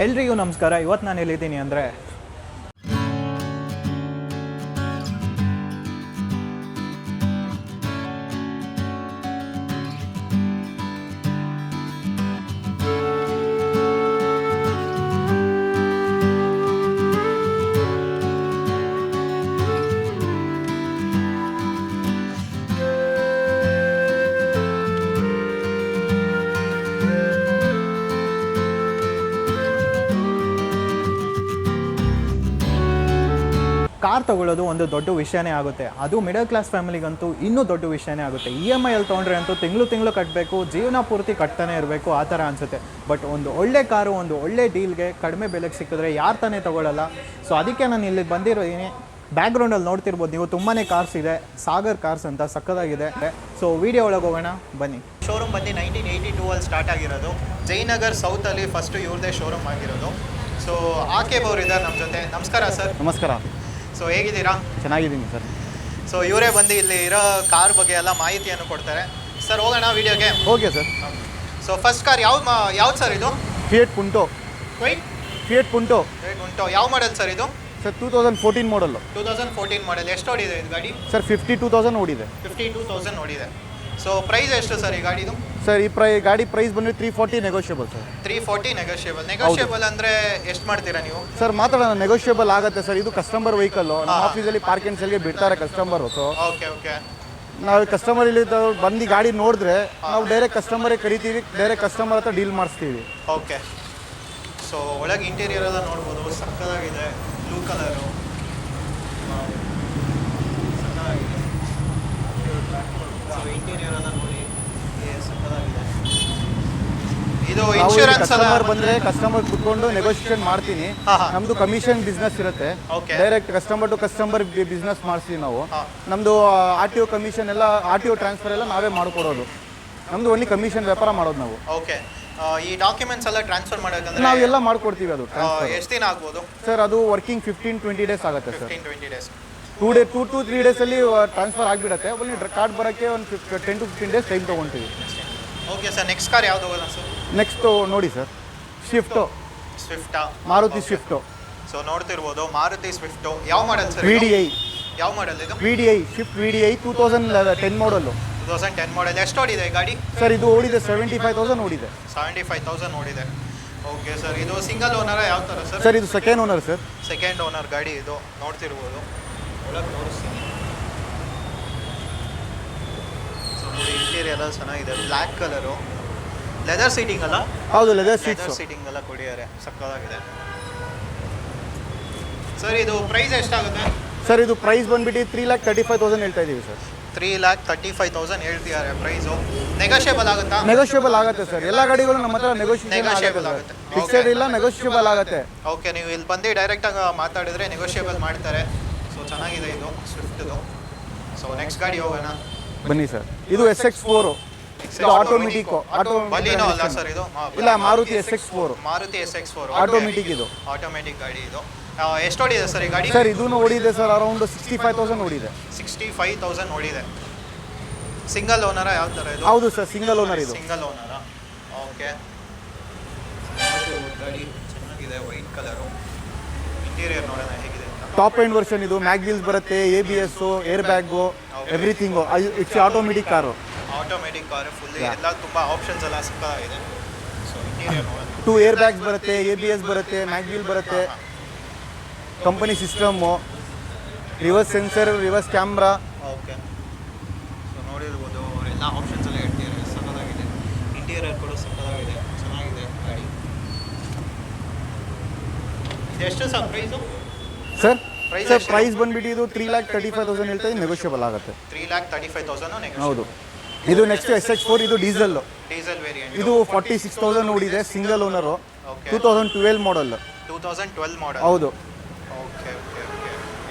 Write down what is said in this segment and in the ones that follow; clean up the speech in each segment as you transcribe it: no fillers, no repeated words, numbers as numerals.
ಎಲ್ರಿಗೂ ನಮಸ್ಕಾರ. ಇವತ್ತು ನಾನು ಎಲ್ಲಿದ್ದೀನಿ ಅಂದರೆ ಕಾರ್ ತೊಗೊಳ್ಳೋದು ಒಂದು ದೊಡ್ಡ ವಿಷಯನೇ ಆಗುತ್ತೆ. ಅದು ಮಿಡಲ್ ಕ್ಲಾಸ್ ಫ್ಯಾಮಿಲಿಗಂತೂ ಇನ್ನೂ ದೊಡ್ಡ ವಿಷಯನೇ ಆಗುತ್ತೆ. EMI ಅಲ್ಲಿ ತೊಗೊಂಡ್ರೆ ಅಂತೂ ತಿಂಗಳು ಕಟ್ಟಬೇಕು, ಜೀವನ ಪೂರ್ತಿ ಕಟ್ತಾನೆ ಇರಬೇಕು, ಆ ಥರ ಅನಿಸುತ್ತೆ. ಬಟ್ ಒಂದು ಒಳ್ಳೆ ಕಾರು ಒಂದು ಒಳ್ಳೆ ಡೀಲ್ಗೆ ಕಡಿಮೆ ಬೆಲೆಗೆ ಸಿಕ್ಕಿದ್ರೆ ಯಾರು ತಾನೇ ತೊಗೊಳ್ಳಲ್ಲ. ಸೊ ಅದಕ್ಕೆ ನಾನು ಇಲ್ಲಿ ಬಂದಿರೋದೀನಿ. ಬ್ಯಾಕ್ಗ್ರೌಂಡಲ್ಲಿ ನೋಡ್ತಿರ್ಬೋದು ನೀವು, ತುಂಬಾ ಕಾರ್ಸ್ ಇದೆ. ಸಾಗರ್ ಕಾರ್ಸ್ ಅಂತ ಸಕ್ಕದಾಗಿದೆ. ಸೊ ವಿಡಿಯೋ ಒಳಗೆ ಹೋಗೋಣ ಬನ್ನಿ. ಶೋರೂಮ್ ಬಂದು 1982 ಅಲ್ಲಿ ಸ್ಟಾರ್ಟ್ ಆಗಿರೋದು. ಜಯನಗರ್ ಸೌತಲ್ಲಿ ಫಸ್ಟು ಇವ್ರದೇ ಶೋರೂಮ್ ಆಗಿರೋದು. ಸೊ ಆಕೆಬ್ ಅವರು ಇದ್ದಾರೆ ನಮ್ಮ ಜೊತೆ. ನಮಸ್ಕಾರ ಸರ್. ನಮಸ್ಕಾರ. ಸೊ ಹೇಗಿದ್ದೀರಾ? ಚೆನ್ನಾಗಿದ್ದೀನಿ ಸರ್. ಸೊ ಇವರೇ ಬಂದು ಇಲ್ಲಿ ಇರೋ ಕಾರ್ ಬಗ್ಗೆ ಎಲ್ಲ ಮಾಹಿತಿಯನ್ನು ಕೊಡ್ತಾರೆ. ಸರ್ ಹೋಗೋಣ ವಿಡಿಯೋಗೆ. Okay sir. So first car ಯಾವ್ದು ಸರ್ ಇದು? ಫಿಯಟ್ ಪುಂಟೋ. ಫಿಯಟ್ ಪುಂಟೋ ಯಾವ ಮಾಡೆಲ್ ಸರ್ ಇದು? ಸರ್ 2014 ಮಾಡಲ್ಲು. 2014 ಮಾಡೆಲ್. ಎಷ್ಟು ಓಡಿದೆ ಇದು ಗಾಡಿ? ಸರ್ 52,000 ಓಡಿದೆ. 52,000 ಓಡಿದೆ. ಸೊ ಪ್ರೈಸ್ ಎಷ್ಟು ಸರ್ ಈ ಗಾಡಿದು? ಸರ್ ಈ ಗಾಡಿ ಪ್ರೈಸ್ ಬಂದರೆ 340 ನೆಗೋಷಿಯಬಲ್ ಸರ್. 340 ನೆಗೋಷಿಯಬಲ್ ಅಂದರೆ ಎಷ್ಟು ಮಾಡ್ತೀರಾ ನೀವು? ಸರ್ ಮಾತಾಡೋಣ, ನೆಗೋಷಿಯಬಲ್ ಆಗುತ್ತೆ ಸರ್. ಇದು ಕಸ್ಟಮರ್ ವೆಹಿಕಲ್ಲು. ನಮ್ಮ ಆಫೀಸಲ್ಲಿ ಪಾರ್ಕ್ ಆ್ಯಂಡ್ ಸೆಲ್ಗೆ ಬಿಡ್ತಾರೆ ಕಸ್ಟಮರು. ಸೊ ಓಕೆ ನಾವು ಕಸ್ಟಮರ್ ಇಲ್ಲಿ ಬಂದು ಗಾಡಿ ನೋಡಿದ್ರೆ ನಾವು ಡೈರೆಕ್ಟ್ ಕಸ್ಟಮರೇ ಕರಿತೀವಿ, ಡೈರೆಕ್ಟ್ ಕಸ್ಟಮರ್ ಹತ್ರ ಡೀಲ್ ಮಾಡಿಸ್ತೀವಿ. ಓಕೆ. ಸೊ ಒಳಗೆ ಇಂಟೀರಿಯರ್ ಎಲ್ಲ ನೋಡ್ಬೋದು, ಸಕ್ಕದಾಗಿದೆ. ಬ್ಲೂ ಕಲರು ಚೆನ್ನಾಗಿದೆ. ಸೊ ಇಂಟೀರಿಯರ್ ಎಲ್ಲ ನೋಡಿ ಸಕ್ಕದಾಗಿದೆ. ಇದು ಇನ್ಶೂರೆನ್ಸ್ ಕಸ್ಟಮರ್ ಬಂದರೆ ಕಸ್ಟಮರ್ ಕುತ್ಕೊಂಡು ನೆಗೋಷಿಯೇಷನ್ ಮಾಡ್ತೀನಿ. ನಮ್ಮದು ಕಮಿಷನ್ ಬಿಸ್ನೆಸ್ ಇರುತ್ತೆ. Direct customer to customer business ಮಾಡಿಸ್ತೀವಿ ನಾವು. ನಮ್ಮದು RTO ಕಮಿಷನ್ ಎಲ್ಲ, RTO ಟ್ರಾನ್ಸ್ಫರ್ ಎಲ್ಲ ನಾವೇ ಮಾಡಿಕೊಡೋದು. ನಮ್ಮದು ಓನ್ಲಿ ಕಮಿಷನ್ ವ್ಯಾಪಾರ ಮಾಡೋದು ನಾವು. ಓಕೆ. ಈ ಡಾಕ್ಯುಮೆಂಟ್ಸ್ ಎಲ್ಲ ಟ್ರಾನ್ಸ್ಫರ್ ಮಾಡೋದಂದ್ರೆ ನಾವೆಲ್ಲ ಮಾಡ್ಕೊಡ್ತೀವಿ. ಅದು ಎಷ್ಟು ದಿನ ಆಗ್ಬೋದು ಸರ್? ಅದು ವರ್ಕಿಂಗ್ 15-20 ಡೇಸ್ ಆಗುತ್ತೆ ಸರ್. 15-20 ಡೇಸ್. 2 to 3 ಡೇಸಲ್ಲಿ ಟ್ರಾನ್ಸ್ಫರ್ ಆಗಿಬಿಡುತ್ತೆ. ಒಂದು ಕಾರ್ಡ್ ಬರೋಕ್ಕೆ ಒಂದು 10 to 15 ಡೇಸ್ ಟೈಮ್ ತೊಗೊಳ್ತೀವಿ. Okay sir. ನೆಕ್ಸ್ಟ್ ಕಾರ್ ಯಾವ್ದು ಹೋಗೋಣ ಸರ್? ನೆಕ್ಸ್ಟು ನೋಡಿ sir, Swift. Maruti Swift. So ನೋಡ್ತಿರ್ಬೋದು ಮಾರುತಿ ಸ್ವಿಫ್ಟು. ಯಾವ ಮಾಡೆಲ್ ಸರ್? VDI. ಯಾವ ಮಾಡೆಲ್ ಇದು? VDI Swift VDI 2010 ಮಾಡಲ್ಲು. 2010 ಮಾಡೆಲ್. ಎಷ್ಟು ಓಡಿದೆ ಈ ಗಾಡಿ? ಸರ್ ಇದು ಓಡಿದೆ 75,000 ಓಡಿದೆ. 75,000 ಓಡಿದೆ. Okay sir. ಇದು ಸಿಂಗಲ್ ಓನರ ಯಾವ ಥರ ಸರ್? ಸರ್ ಇದು second owner sir. Second owner ಗಾಡಿ ಇದು. ನೋಡ್ತಿರ್ಬೋದು. ಒಳಗೆ ತೋರಿಸ್ತೀನಿ. ಸೊ ನೋಡಿ ಇಂಟೀರಿಯರ್ ಎಲ್ಲ ಚೆನ್ನಾಗಿದೆ. Black colour. ಲೆದರ್ ಸೀಟಿಂಗ್ ಅಲ್ಲ? ಹೌದು, ಲೆದರ್ ಸೀಟಿಂಗ್ ಎಲ್ಲ ಕೊಡಿದ್ದಾರೆ. ಸಕ್ಕದಾಗಿದೆ. ಸರ್ ಇದು ಪ್ರೈಸ್ ಎಷ್ಟಾಗುತ್ತೆ? ಸರ್ ಇದು ಪ್ರೈಸ್ ಬಂದ್ಬಿಟ್ಟು 3,35,000 ಹೇಳ್ತಾ ಇದ್ದೀವಿ ಸರ್. 3,35,000 ಹೇಳ್ತಿದ್ದಾರೆ ಪ್ರೈಸು. ನೆಗೋಷಿಯಬಲ್ ಆಗುತ್ತಾ? ನೆಗೋಷಿಯಬಲ್ ಆಗುತ್ತೆ ಸರ್. ಎಲ್ಲ ಗಾಡಿಗಳು ನಮ್ಮ ಹತ್ರ ನೆಗೋಷಿಯಬಲ್ ಆಗುತ್ತೆ. ಫಿಕ್ಸೆಡ್ ಇಲ್ಲ, ನೆಗೋಷಿಯಬಲ್ ಆಗುತ್ತೆ. ಓಕೆ. ನೀವು ಇಲ್ಲಿ ಬಂದು ಡೈರೆಕ್ಟಾಗಿ ಮಾತಾಡಿದ್ರೆ ನೆಗೋಷಿಯಬಲ್ ಮಾಡ್ತಾರೆ. ಸೊ ಚೆನ್ನಾಗಿದೆ ಇದು ಸ್ವಿಫ್ಟ್ದು. ಸೊ ನೆಕ್ಸ್ಟ್ ಗಾಡಿ ಹೋಗೋಣ ಬನ್ನಿ ಸರ್. ಇದು SX4. ಇದು ಆಟೋಮೆಟಿಕ್. ಬಲಿನೋ ಅಲ್ಲ ಸರ್ ಇದು? ಇಲ್ಲ, Maruti SX4. Maruti SX4 automatic. ಇದು ಆಟೋಮೆಟಿಕ್ ಗಾಡಿ. ಇದು ಎಷ್ಟು ಓಡಿದೆ ಸರ್ ಈ ಗಾಡಿ? ಸರ್ ಇದೂ ಓಡಿದೆ ಸರ್, ಅರೌಂಡ್ 65,000 ಓಡಿದೆ. 65,000 ಓಡಿದೆ. ಸಿಂಗಲ್ ಓನರ ಯಾವ ಥರ ಇದು? ಹೌದು ಸರ್, ಸಿಂಗಲ್ ಓನರ್ ಇದು. ಸಿಂಗಲ್ ಓನರ. ಓಕೆ. ಗಾಡಿ ಚೆನ್ನಾಗಿದೆ, ವೈಟ್ ಕಲರು. ಇಂಟೀರಿಯರ್ ನೋಡೋಣ ಹೇಗಿದೆ ಅಂತ. ಟಾಪ್ ಎಂಡ್ ವರ್ಷನ್ ಇದು. ಮ್ಯಾಗ್ವೀಲ್ಸ್ ಬರುತ್ತೆ, ABS, air bag, everything. It's automatic car. Automatic car full ಎಲ್ಲ ತುಂಬ ಆಪ್ಷನ್ಸ್ ಎಲ್ಲ ಸಿಕ್ಕಾಗಿದೆ. ಸೊ ಇಂಟೀರಿಯರ್ ನೋಡೋಣ. 2 ಏರ್ ಬ್ಯಾಗ್ಸ್ ಬರುತ್ತೆ, ABS ಬರುತ್ತೆ, ಮ್ಯಾಗ್ವೀಲ್ ಬರುತ್ತೆ, company system, reverse sensor, reverse camera. Okay. So ನೋಡಿರ್ಬೋದು ಅವರೆಲ್ಲ ಆಪ್ಷನ್ಸ್ ಎಲ್ಲ ಇಟ್ಟಿದ್ದಾರೆ. ಸಕ್ಕದಾಗಿದೆ. ಇಂಟೀರಿಯರ್ ಕೂಡ ಸಕ್ಕದಾಗಿದೆ, ಚೆನ್ನಾಗಿದೆ ಗಾಡಿ. ಇದೆಷ್ಟು ಸರ್ ಪ್ರೈಸು? ಸರ್ ಪ್ರೈಸ್ ಬಂದ್ಬಿಟ್ಟು ಇದು 3,35,000 ಹೇಳ್ತಾ ಇದ್ದೀವಿ. ನೆಗೋಷಿಯಬಲ್ ಆಗುತ್ತೆ. 3,35,000 ಹೌದು. ಇದು ನೆಕ್ಸ್ಟ್ SX4. ಇದು ಡೀಸೆಲ್ ವೇರಿಯಂಟ್. ಇದು 46,000 ಓಡಿದೆ. Single owner. 2012 ಮಾಡಲ್. 2012 ಮಾಡಲ್. ಹೌದು. ಓಕೆ.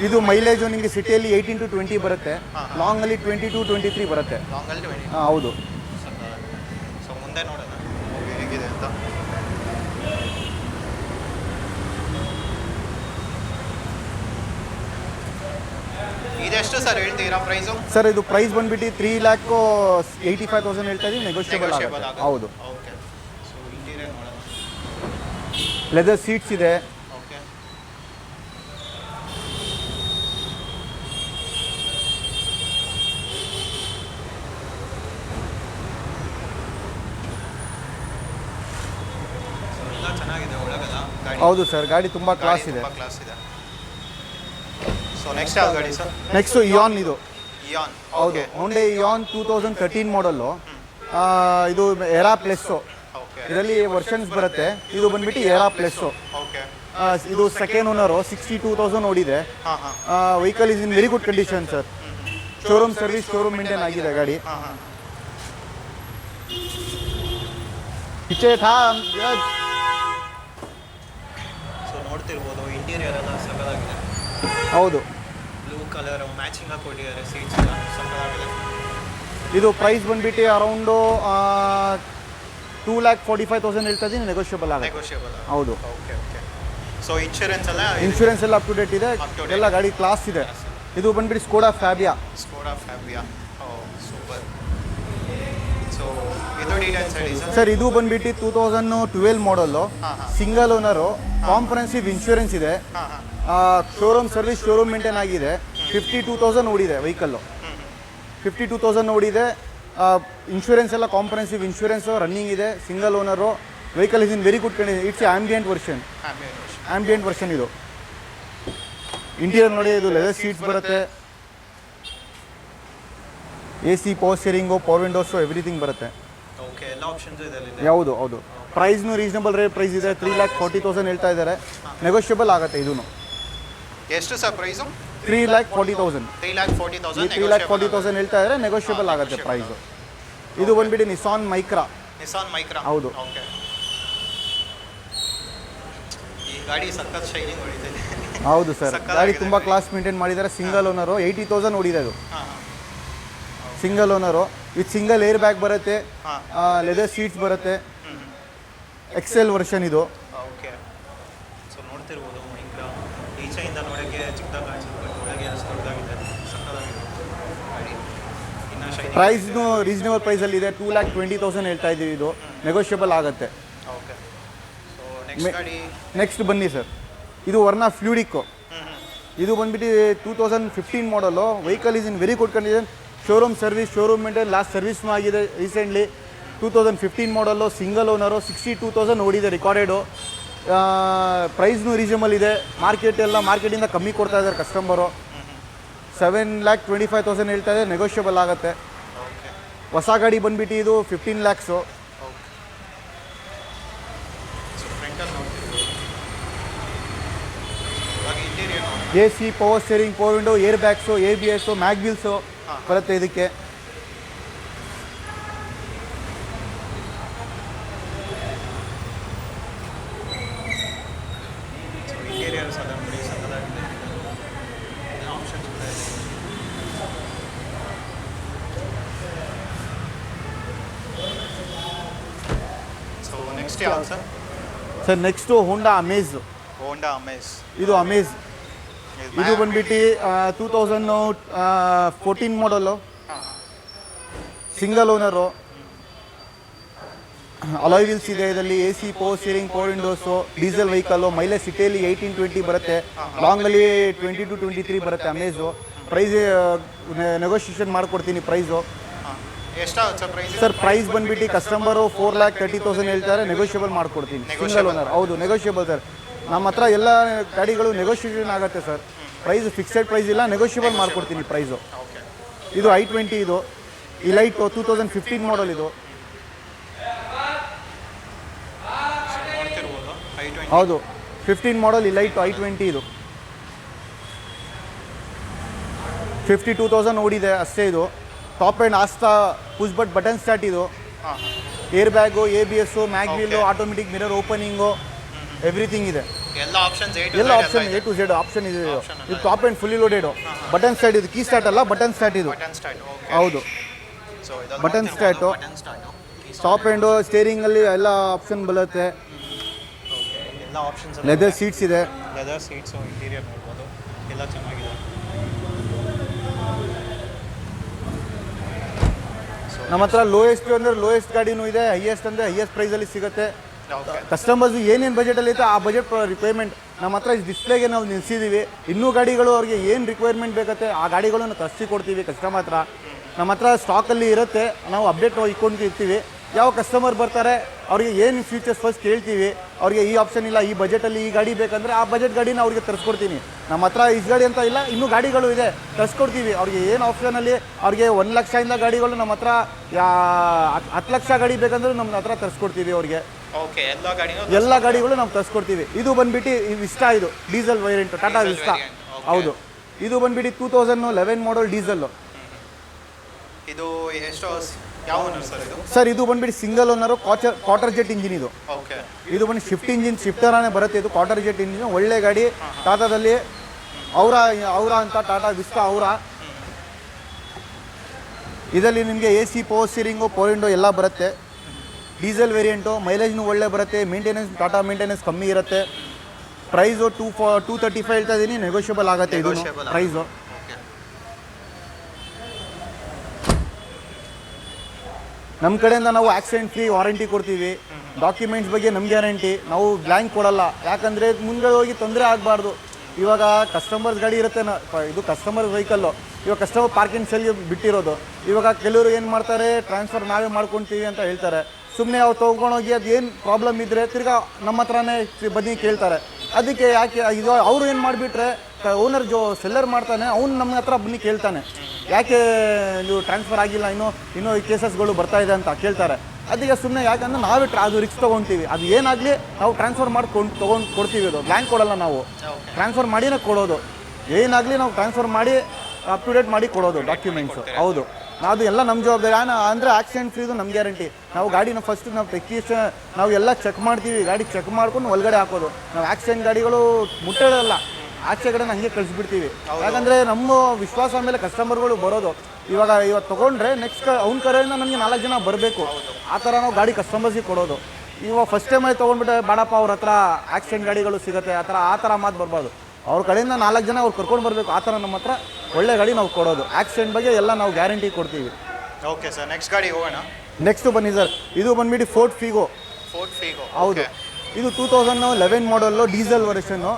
ಇದು ಮೈಲೇಜು ನಿಮಗೆ ಸಿಟಿಯಲ್ಲಿ 18 to 20 ಬರುತ್ತೆ. ಲಾಂಗಲ್ಲಿ 20 to 23 ಬರುತ್ತೆ. ಲಾಂಗಲ್ಲಿ 20. ಹೌದು. ಸೊ ಮುಂದೆ ನೋಡೋಣ ಹೇಗಿದೆ ಅಂತ. ಇದೆಷ್ಟು ಸರ್ ಹೇಳ್ತೀರಾ ಪ್ರೈಸು? ಸರ್ ಇದು ಪ್ರೈಸ್ ಬಂದ್ಬಿಟ್ಟು 3,85,000 ಹೇಳ್ತಾ ಇದ್ದೀವಿ. ನೆಗೋಷಿಯಬಲ್ ಆಗುತ್ತೆ. ಹೌದು. ಓಕೆ. ಸೊ ಇಂಟೀರಿಯರ್ ನೋಡೋಣ. ಲೆದರ್ ಸೀಟ್ಸ್ ಇದೆ. ಓಕೆ. ಎಲ್ಲ ಚೆನ್ನಾಗಿದೆ ಒಳಗೆಲ್ಲ ಗಾಡಿ. ಹೌದು ಸರ್, ಗಾಡಿ ತುಂಬ ಕ್ಲಾಸ್ ಇದೆ. ಕ್ಲಾಸ್ ಇದೆ. ಸೊ ನೆಕ್ಸ್ಟ್ ಯಾವ ಗಾಡಿ ಸರ್? ನೆಕ್ಸ್ಟು ಇಯಾನ್ ಇದು. ಇಯಾನ್. ಹೌದು, ಹೊಂಡೆ ಇಯಾನ್ 2013 ಮಾಡಲ್ಲು. ಇದು ಎರಾ ಪ್ಲಸ್ಸು. ಓಕೆ. ಇದರಲ್ಲಿ ವರ್ಷನ್ಸ್ ಬರುತ್ತೆ. ಇದು ಬಂದ್ಬಿಟ್ಟು ಎರಾ ಪ್ಲಸ್ಸು. ಓಕೆ. ಇದು ಸೆಕೆಂಡ್ ಓನರು, 62,000 ಓಡಿದೆ. ಹಾಂ ಹಾಂ. Vehicle is in very good condition sir. Showroom service, showroom maintain ಆಗಿದೆ ಗಾಡಿ. ಹಾಂ ಹಾಂ. ಪಿಚೆ ಥಾ. ಸೊ ನೋಡ್ತಿರ್ಬೋದು ಇಂಟೀರಿಯರ್ ಎಲ್ಲ ಸಕ್ಕತ್ತಾಗಿದೆ. ಹೌದು. ಬ್ಲೂ ಕಲರ್ ಮ್ಯಾಚಿಂಗ್ ಆಗಿ ಕೊಟ್ಟಿದ್ದಾರೆ. ಸೀಟ್ಸ್ ಎಲ್ಲ ಸಕ್ಕತ್ತಾಗಿದೆ. ಇದು ಪ್ರೈಸ್ ಬಂದ್ಬಿಟ್ಟು ಅರೌಂಡು 2,45,000 ಹೇಳ್ತಾ ಇದ್ದೀನಿ. ನೆಗೋಷಿಯಬಲ್ ಆಗುತ್ತೆ. ನೆಗೋಷಿಯಬಲ್. ಹೌದು. Okay okay. ಸೊ ಇನ್ಶೂರೆನ್ಸ್ ಎಲ್ಲ ಇನ್ಶೂರೆನ್ಸ್ ಎಲ್ಲ ಅಪ್ ಟು ಡೇಟ್ ಇದೆ. Up to date. ಎಲ್ಲ ಗಾಡಿ ಕ್ಲಾಸ್ ಇದೆ. ಇದು ಬಂದ್ಬಿಟ್ಟು Skoda Fabia. Skoda Fabia. Oh super. So ಇದು ಡೀಟೇಲ್ಸ್ ಹೇಳಿ ಸರ್. ಸರ್, ಇದು ಬಂದ್ಬಿಟ್ಟು 2012 ಮಾಡಲ್ಲು. ಹಾಂ ಹಾಂ. ಸಿಂಗಲ್ ಓನರು, ಕಾಂಪ್ರಹೆನ್ಸಿವ್ ಇನ್ಶೂರೆನ್ಸ್ ಇದೆ. ಹಾಂ ಹಾಂ. ಶೋರೂಮ್ ಸರ್ವಿಸ್, ಶೋರೂಮ್ ಮೇಂಟೈನ್ ಆಗಿದೆ. 52,000 ಓಡಿದೆ ವೆಹಿಕಲ್ಲು. 52,000 ಓಡಿದೆ. ಇನ್ಶೂರೆನ್ಸ್ ಎಲ್ಲ ಕಾಂಪ್ರಹೆನ್ಸಿವ್ ಇನ್ಶೂರೆನ್ಸು ರನ್ನಿಂಗ್ ಇದೆ. Single owner. Vehicle is in very good condition. It's ambient version. Ambient version ಇದು. ಇಂಟೀರಿಯರ್ ನೋಡಿ, ಇದು ಲೆದರ್ ಸೀಟ್ಸ್ ಬರುತ್ತೆ. AC, power steering, power windows, everything ಬರುತ್ತೆ. ಓಕೆ. ಎಲ್ಲ ಆಪ್ಷನ್ಸ್ ಇದೆ ಅಲ್ಲಿ. ಯಾವುದು ಹೌದು. ಪ್ರೈಸ್ನು ರೀಸನಬಲ್ ರೇಟ್ ಪ್ರೈಸ್ ಇದೆ. 3,40,000 ಹೇಳ್ತಾ ಇದ್ದಾರೆ. ನೆಗೋಷಿಯಬಲ್ ಆಗುತ್ತೆ ಇದೂ. ಎಷ್ಟು ಸರ್ ಪ್ರೈಸು? 3,40,000. 3,40,000. 3,40,000 ಹೇಳ್ತಾ ಇದ್ದಾರೆ. ನೆಗೋಷಿಯಬಲ್ ಆಗುತ್ತೆ ಪ್ರೈಸು. ಇದು ಬಂದ್ಬಿಟ್ಟು ನಿಸಾನ್ ಮೈಕ್ರಾ. Nissan Micra. ಹೌದು. ಓಕೆ. ಈ ಗಾಡಿ ಸಖತ್ ಶೈನಿಂಗ್ ಹೊಡಿತಿದೆ. ಹೌದು ಸರ್, ಸಕ್ಕತ್ತಾಗಿದೆ ಗಾಡಿ ತುಂಬ ಗಾಡಿ. ಕ್ಲಾಸ್ ಮೇಂಟೈನ್ ಮಾಡಿದ್ದಾರೆ. ಸಿಂಗಲ್ ಓನರು, 80,000 ಓಡಿದೆ ಅದು. ಹಾಂ single owner with single air bag ಬರುತ್ತೆ. ಹಾಂ. ಲೆದರ್ ಸೀಟ್ಸ್ ಬರುತ್ತೆ. ಎಕ್ಸೆಲ್ ವರ್ಷನ್ ಇದು. ಓಕೆ. ಸೊ ನೋಡ್ತಿರ್ಬೋದು ಮೈಕ್ರಾ ಈಚೆಯಿಂದ ನೋಡೋಕ್ಕೆ ಚಿಕ್ಕದಾಗಿ ಕಾಣಿಸುತ್ತೆ, ಬಟ್ ಒಳಗೆ ಅಷ್ಟು ದೊಡ್ಡದಾಗಿದೆ. ಸಕ್ಕತ್ತಾಗಿದೆ ಗಾಡಿ. ಇನ್ನು ಶೈನಿಂಗ್. ಪ್ರೈಸ್ನು ರೀಸನಬಲ್ ಪ್ರೈಸಲ್ಲಿದೆ. 2,20,000 ಹೇಳ್ತಾ ಇದ್ದೀವಿ. ಇದು ನೆಗೋಷಿಯಬಲ್ ಆಗುತ್ತೆ. ಓಕೆ. ಸೊ ನೆಕ್ಸ್ಟ್ ಗಾಡಿ. ನೆಕ್ಸ್ಟ್ ಬನ್ನಿ ಸರ್, ಇದು ವರ್ನಾ ಫ್ಲೂಡಿಕ್ಕು. ಇದು ಬಂದ್ಬಿಟ್ಟು 2015 model. Vehicle is in very good condition. Showroom service, showroom maintain, last ಸರ್ವಿಸ್ನೂ ಆಗಿದೆ ರೀಸೆಂಟ್ಲಿ. 2015 ಮಾಡಲ್ಲು. Single owner. 62,000 ಓಡಿದೆ ರಿಕಾರ್ಡೆಡು. ಪ್ರೈಸ್ನು ರೀಸನಬಲ್ ಇದೆ. ಮಾರ್ಕೆಟಿಂದ ಕಮ್ಮಿ ಕೊಡ್ತಾ ಇದ್ದಾರೆ ಕಸ್ಟಮರು. 7,25,000 ಹೇಳ್ತಾ ಇದೆ. ನೆಗೋಷಿಯಬಲ್ ಆಗುತ್ತೆ. ಓಕೆ. ಹೊಸ ಗಾಡಿ ಬಂದ್ಬಿಟ್ಟು ಇದು 15 lakhs. ಸೊ ಫ್ರಂಟಲ್ಲಿ ನೋಡ್ತಿರ್ಬೋದು. ಇವಾಗ interior AC, power steering, power window, air bags, ABS, mag wheels ಬರುತ್ತೆ ಇದಕ್ಕೆ. ಇಂಟೀರಿಯರ್ಸ್ ಎಲ್ಲ ನೋಡಿ ಸಕ್ಕತ್ತಾಗಿದೆ. ಆಪ್ಷನ್ಸ್ ಕೂಡ ಇದೆ. ಸೊ ನೆಕ್ಸ್ಟ್ ಯಾವ್ದು sir? Sir, next Honda Amaze. Honda Amaze. ಇದು ಅಮೇಜ್. ಇದು ಬಂದ್ಬಿಟ್ಟು 2014 model. Single owner. Alloy wheels ಇದೆ ಇದರಲ್ಲಿ. AC, power steering, power windows, diesel vehicle. Mileage ಸಿಟಿಯಲ್ಲಿ 18-20 ಬರುತ್ತೆ. ಲಾಂಗಲ್ಲಿ 22-23 ಬರುತ್ತೆ ಅಮೇಜು. ಪ್ರೈಸ್ ನೆಗೋಷಿಯೇಷನ್ ಮಾಡಿಕೊಡ್ತೀನಿ ಪ್ರೈಸು. ಎಷ್ಟಾಗುತ್ತೆ ಸರ್ ಪ್ರೈಸ್? ಸರ್, ಪ್ರೈಸ್ ಬಂದ್ಬಿಟ್ಟು ಕಸ್ಟಮರು 4,30,000 ಹೇಳ್ತಾರೆ. ನೆಗೋಷಿಯಬಲ್ ಮಾಡಿಕೊಡ್ತೀನಿ. Single owner. ಹೌದು, ನೆಗೋಷಿಯಬಲ್ ಸರ್. ನಮ್ಮ ಹತ್ರ ಎಲ್ಲ ಗಾಡಿಗಳು ನೆಗೋಷಿಯೇಷನ್ ಆಗುತ್ತೆ ಸರ್. ಪ್ರೈಸ್ ಫಿಕ್ಸೆಡ್ ಪ್ರೈಸ್ ಇಲ್ಲ, ನೆಗೋಷಿಯಬಲ್ ಮಾಡಿಕೊಡ್ತೀನಿ ಪ್ರೈಸು. ಓಕೆ. ಇದು i20. ಇದು ಇಲೈಟ್ 2015 ಮಾಡಲ್. ಇದು ನೋಡ್ತಿರ್ಬೋದು i20. ಹೌದು, 15 ಮಾಡಲ್ ಇಲೈಟ್ i20. ಇದು 52,000 ಓಡಿದೆ ಅಷ್ಟೇ. ಇದು top end Asta push button start. ಇದು ಹಾಂ air bag, ABS, mag wheel, automatic mirror opening, everything ಇದೆ. ಎಲ್ಲ ಆಪ್ಷನ್ಸ್ ಎಲ್ಲ option A to Z option ಇದೆ. ಇದು top end fully loaded. Button start. ಇದು ಕೀ ಸ್ಟಾರ್ಟ್ ಅಲ್ಲ, ಬಟನ್ ಸ್ಟಾರ್ಟ್. ಇದು ಬಟನ್ ಸ್ಟಾರ್ಟ್. ಓಕೆ. ಹೌದು, ಸೊ ಇದು button start. Button start. Top end ಸ್ಟೇರಿಂಗಲ್ಲಿ ಎಲ್ಲ ಆಪ್ಷನ್ ಬರುತ್ತೆ. ಓಕೆ. ಎಲ್ಲ ಆಪ್ಷನ್ಸ್. ಲೆದರ್ ಸೀಟ್ಸ್ ಇದೆ. ಲೆದರ್ ಸೀಟ್ಸು, ಇಂಟೀರಿಯರ್ ನೋಡ್ಬೋದು, ಎಲ್ಲ ಚೆನ್ನಾಗಿದೆ. ನಮ್ಮ ಹತ್ರ ಲೋಯೆಸ್ಟ್ ಅಂದರೆ ಲೋಯೆಸ್ಟ್ ಗಾಡಿನೂ ಇದೆ, ಹೈಯೆಸ್ಟ್ ಅಂದರೆ ಹೈಯೆಸ್ಟ್ ಪ್ರೈಸಲ್ಲಿ ಸಿಗುತ್ತೆ. ಕಸ್ಟಮರ್ಸ್ ಏನೇನು ಬಜೆಟಲ್ಲಿ ಐತೆ ಆ ಬಜೆಟ್ ರಿಕ್ವೈರ್ಮೆಂಟ್ ನಮ್ಮ ಹತ್ರ ಡಿಸ್ಪ್ಲೇಗೆ ನಾವು ನಿಲ್ಸಿದ್ದೀವಿ. ಇನ್ನೂ ಗಾಡಿಗಳು ಅವ್ರಿಗೆ ಏನು ರಿಕ್ವೈರ್ಮೆಂಟ್ ಬೇಕತ್ತೆ ಆ ಗಾಡಿಗಳನ್ನು ತರಿಸಿ ಕೊಡ್ತೀವಿ ಕಸ್ಟಮರ್ ಹತ್ರ. ನಮ್ಮ ಹತ್ರ ಸ್ಟಾಕಲ್ಲಿ ಇರುತ್ತೆ, ನಾವು ಅಪ್ಡೇಟ್ ಇಟ್ಕೊಂಡಿರ್ತೀವಿ. ಯಾವ ಕಸ್ಟಮರ್ ಬರ್ತಾರೆ ಅವ್ರಿಗೆ ಏನು ಫೀಚರ್ಸ್ ಫಸ್ಟ್ ಕೇಳ್ತೀವಿ. ಅವ್ರಿಗೆ ಈ ಆಪ್ಷನ್ ಇಲ್ಲ, ಈ ಬಜೆಟಲ್ಲಿ ಈ ಗಾಡಿ ಬೇಕಂದರೆ ಆ ಬಜೆಟ್ ಗಾಡಿನ ಅವ್ರಿಗೆ ತರಿಸ್ಕೊಡ್ತೀನಿ. ನಮ್ಮ ಹತ್ರ ಇಷ್ಟು ಗಾಡಿ ಅಂತ ಇಲ್ಲ, ಇನ್ನೂ ಗಾಡಿಗಳು ಇದೆ, ತರಿಸ್ಕೊಡ್ತೀವಿ. ಅವ್ರಿಗೆ ಏನು ಆಪ್ಷನಲ್ಲಿ ಅವ್ರಿಗೆ 1 ಲಕ್ಷದಿಂದ ಗಾಡಿಗಳು ನಮ್ಮ ಹತ್ರ 10 ಲಕ್ಷ ಗಾಡಿ ಬೇಕಂದ್ರೆ ನಮ್ಮ ಹತ್ರ ತರಿಸ್ಕೊಡ್ತೀವಿ ಅವ್ರಿಗೆ. ಎಲ್ಲ ಗಾಡಿಗಳು ನಾವು ತರಿಸ್ಕೊಡ್ತೀವಿ. ಇದು ಬಂದ್ಬಿಟ್ಟು ವಿಸ್ಟಾ, ಇದು ಡೀಸೆಲ್ ವೇರಿಯಂಟ್ ಟಾಟಾ ವಿಸ್ಟಾ. ಹೌದು, ಇದು ಬಂದ್ಬಿಟ್ಟು 2011 ಮಾಡಲ್ ಡೀಸೆಲ್ಲು. ಇದು ಎಷ್ಟು ಯಾವ ಓನರ್ ಸರ್ ಇದು? ಸರ್ ಇದು ಬಂದ್ಬಿಟ್ಟು single owner quarter jet engine ಇದು. ಇದು ಬಂದು ಶಿಫ್ಟ್ ಇಂಜಿನ್, ಶಿಫ್ಟರಾನೇ ಬರುತ್ತೆ. ಇದು ಕ್ವಾರ್ಟರ್ ಜೆಟ್ ಇಂಜಿನ್, ಒಳ್ಳೆ ಗಾಡಿ. ಟಾಟಾದಲ್ಲಿ ಔರ ಅಂತ ಟಾಟಾ ವಿಸ್ಟಾ ಔರ. ಇದರಲ್ಲಿ ನಿಮಗೆ AC, power steering, power window ಎಲ್ಲ ಬರುತ್ತೆ. ಡೀಸೆಲ್ ವೇರಿಯಂಟು, ಮೈಲೇಜ್ನು ಒಳ್ಳೆ ಬರುತ್ತೆ. ಮೇಂಟೆನೆನ್ಸ್ ಟಾಟಾ ಮೇಂಟೆನೆನ್ಸ್ ಕಮ್ಮಿ ಇರುತ್ತೆ. ಪ್ರೈಸು 235 ಹೇಳ್ತಾ ಇದ್ದೀನಿ, ನೆಗೋಷಿಯಬಲ್ ಆಗುತ್ತೆ ಇದು ಪ್ರೈಸು. ನಮ್ಮ ಕಡೆಯಿಂದ ನಾವು ಆಕ್ಸಿಡೆಂಟ್ ಫ್ರೀ ವಾರಂಟಿ ಕೊಡ್ತೀವಿ. ಡಾಕ್ಯುಮೆಂಟ್ಸ್ ಬಗ್ಗೆ ನಮ್ಮ ಗ್ಯಾರಂಟಿ, ನಾವು ಬ್ಲ್ಯಾಂಕ್ ಕೊಡಲ್ಲ. ಯಾಕಂದರೆ ಮುಂದೆ ಹೋಗಿ ತೊಂದರೆ ಆಗಬಾರ್ದು. ಇವಾಗ ಕಸ್ಟಮರ್ಸ್ ಗಾಡಿ ಇರುತ್ತೆ, ಇದು ಕಸ್ಟಮರ್ ವೆಹಿಕಲ್ಲು. ಇವಾಗ ಕಸ್ಟಮರ್ ಪಾರ್ಕಿಂಗ್ ಸೆಲ್ಗೆ ಬಿಟ್ಟಿರೋದು. ಇವಾಗ ಕೆಲವರು ಏನು ಮಾಡ್ತಾರೆ, ಟ್ರಾನ್ಸ್ಫರ್ ನಾವೇ ಮಾಡ್ಕೊತೀವಿ ಅಂತ ಹೇಳ್ತಾರೆ. ಸುಮ್ಮನೆ ಅವ್ರು ತೊಗೊಂಡೋಗಿ ಅದು ಏನು ಪ್ರಾಬ್ಲಮ್ ಇದ್ದರೆ ತಿರ್ಗಾ ನಮ್ಮ ಹತ್ರನೇ ಬನ್ನಿ ಕೇಳ್ತಾರೆ. ಅದಕ್ಕೆ ಯಾಕೆ ಇದು ಅವರು ಏನು ಮಾಡಿಬಿಟ್ರೆ, ಓನರ್ ಸೆಲ್ಲರ್ ಮಾಡ್ತಾನೆ, ಅವ್ನು ನಮ್ಮ ಹತ್ರ ಬನ್ನಿ ಕೇಳ್ತಾನೆ, ಯಾಕೆ ನೀವು ಟ್ರಾನ್ಸ್ಫರ್ ಆಗಿಲ್ಲ, ಇನ್ನೂ ಈ ಕೇಸಸ್ಗಳು ಬರ್ತಾ ಇದೆ ಅಂತ ಕೇಳ್ತಾರೆ. ಅದಕ್ಕೆ ಸುಮ್ಮನೆ ಯಾಕಂದ್ರೆ ನಾವೇ ಅದು ರಿಸ್ಕ್ ತೊಗೊತೀವಿ. ಅದು ಏನಾಗಲಿ ನಾವು ಟ್ರಾನ್ಸ್ಫರ್ ಮಾಡಿ ಕೊಡ್ತೀವಿ. ಅದು ಬ್ಲ್ಯಾಂಕ್ ಕೊಡಲ್ಲ, ನಾವು ಟ್ರಾನ್ಸ್ಫರ್ ಮಾಡಿನೇ ಕೊಡೋದು. ಏನಾಗಲಿ ನಾವು ಟ್ರಾನ್ಸ್ಫರ್ ಮಾಡಿ ಅಪ್ ಟು ಡೇಟ್ ಮಾಡಿ ಕೊಡೋದು ಡಾಕ್ಯುಮೆಂಟ್ಸು. ಹೌದು, ಅದು ಎಲ್ಲ ನಮ್ಮ ಜವಾಬ್ದಾರಿ. ಅಂದರೆ ಆಕ್ಸಿಡೆಂಟ್ ಫ್ರೀದು ನಮ್ಮ ಗ್ಯಾರಂಟಿ. ನಾವು ಗಾಡಿನ ಫಸ್ಟ್ ನಾವು ಟೆಕ್ನಿಷಿಯನ್ ನಾವು ಎಲ್ಲ ಚೆಕ್ ಮಾಡ್ತೀವಿ. ಗಾಡಿ ಚೆಕ್ ಮಾಡ್ಕೊಂಡು ಒಳಗಡೆ ಹಾಕೋದು. ನಾವು ಆಕ್ಸಿಡೆಂಟ್ ಗಾಡಿಗಳು ಮುಟ್ಟೋಲ್ಲ, ಆಚೆ ಕಡೆ ಹಂಗೆ ಕಳಿಸ್ಬಿಡ್ತೀವಿ. ಯಾಕಂದರೆ ನಮ್ಮ ವಿಶ್ವಾಸ ಮೇಲೆ ಕಸ್ಟಮರ್ಗಳು ಬರೋದು. ಇವತ್ತು ತೊಗೊಂಡ್ರೆ ನೆಕ್ಸ್ಟ್ ಅವ್ನ ಕಡೆಯಿಂದ ನಮಗೆ 4 ಜನ ಬರಬೇಕು. ಆ ಥರ ನಾವು ಗಾಡಿ ಕಸ್ಟಮರ್ಸಿಗೆ ಕೊಡೋದು. ಇವಾಗ ಫಸ್ಟ್ ಟೈಮ್ ಆಗಿ ತೊಗೊಂಡ್ಬಿಟ್ಟೆ ಬಾಡಪ್ಪ ಅವ್ರ ಹತ್ರ ಆಕ್ಸಿಡೆಂಟ್ ಗಾಡಿಗಳು ಸಿಗುತ್ತೆ ಆ ಥರ ಮಾತು ಬರಬಾರ್ದು. ಅವ್ರ ಕಡೆಯಿಂದ 4 ಜನ ಅವ್ರು ಕರ್ಕೊಂಡು ಬರಬೇಕು. ಆ ಥರ ನಮ್ಮ ಹತ್ರ ಒಳ್ಳೆ ಗಾಡಿ ನಾವು ಕೊಡೋದು. ಆಕ್ಸಿಡೆಂಟ್ ಬಗ್ಗೆ ಎಲ್ಲ ನಾವು ಗ್ಯಾರಂಟಿ ಕೊಡ್ತೀವಿ. ಓಕೆ ಸರ್, ನೆಕ್ಸ್ಟ್ ಗಾಡಿ ಹೋಗೋಣ. ನೆಕ್ಸ್ಟ್ ಬನ್ನಿ ಸರ್, ಇದು ಬಂದ್ಬಿಟ್ಟು ಫೋರ್ಡ್ ಫಿಗೋ. ಹೌದು, ಇದು 2011 ಮಾಡಲ್ಲು, ಡೀಸೆಲ್ ವರ್ಷನ್ನು.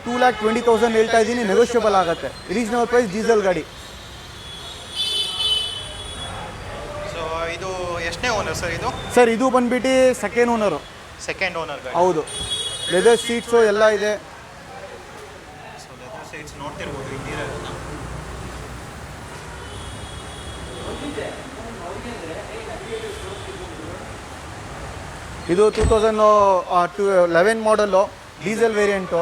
2,20,000 ಹೇಳ್ತಾ ಇದ್ದೀನಿ, ನೆಗೋಷಿಯಬಲ್ ಆಗುತ್ತೆ. ರೀಸನಬಲ್ ಪ್ರೈಸ್, ಡೀಸೆಲ್ ಗಾಡಿ. ಸೊ ಇದು ಎಷ್ಟನೇ ಓನರ್ ಸರ್ ಇದು? ಸರ್ ಇದು ಬಂದ್ಬಿಟ್ಟು ಸೆಕೆಂಡ್ ಓನರು. ಸೆಕೆಂಡ್ ಓನರ್ ಗಾಡಿ. ಹೌದು, ಲೆದರ್ ಸೀಟ್ಸು ಎಲ್ಲ ಇದೆ. ಸೊ ಲೆದರ್ ಸೀಟ್ಸ್ ನೋಡ್ತಿರ್ಬೋದು ಇಂಟೀರಿಯರ್ನ. ಇದು 2011 model, diesel variant,